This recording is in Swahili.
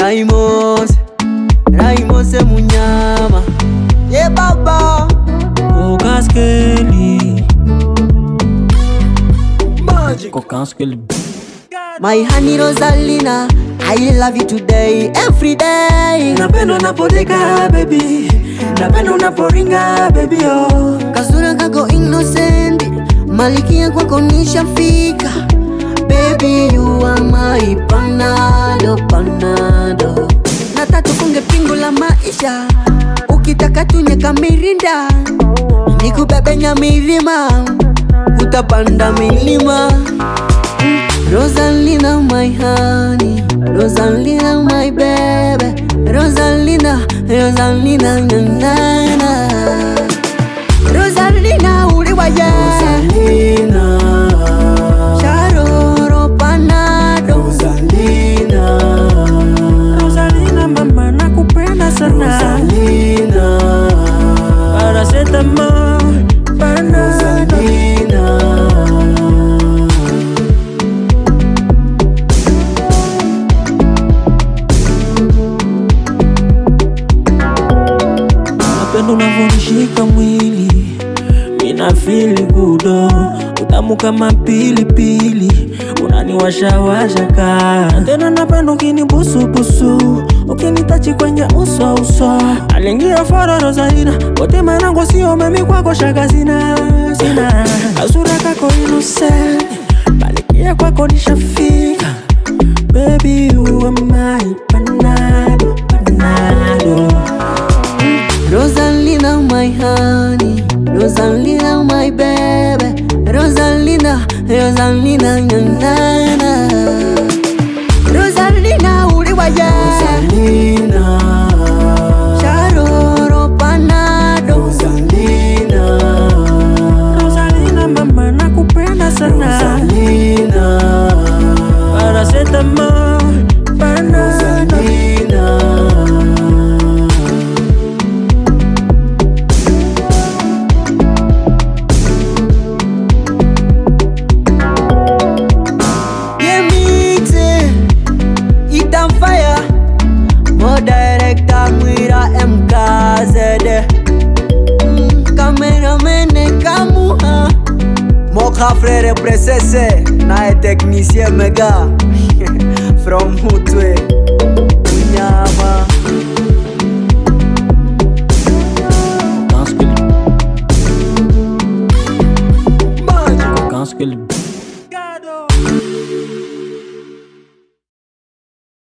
Raimos Munyama. Yeah, baba. Kokaskeli Magic Kokaskeli. My honey Rosalina, I love you today, every day. Napenda unapodeka baby, napenda unaporinga baby oh. Kasura kako innocent, malikia kwako nishafika. Baby you are my panado. Nataka tufunge pingu la maisha, ukitaka tunyeka mirinda, nikubebe nyamirima, utapanda milima. Rosalina my honey, Rosalina my baby, Rosalina na. Rosalina uliwaye, Rosalina Sharoro panado, Rosalina mama nakupenda sana. Rosalina Paracetamol panado. Napenda unavonishika mwili, mina feel good. Utamu kama pilipili, unaniwasha ka. Tena napenda ukinibusu, ukinitachi kwenye uso. Alingia fara Rosalina, wote manangu sio mimi kwako shaka sina. Kasura kako innocent, balikia kwako nishafika. Baby you are my panado. Rosalina my honey, Rosalina my baby, Rosalina na. Rosalina uliwaye, Rosalina Sharoro panado, Rosalina mama nakupenda sana. Rosalina Paracetamol panado. Fire, mo director Mwira MKZ. Cameraman Kamuha, Moka frère princesse, na technicien mega from Mutwe Munyama. Kokaskeli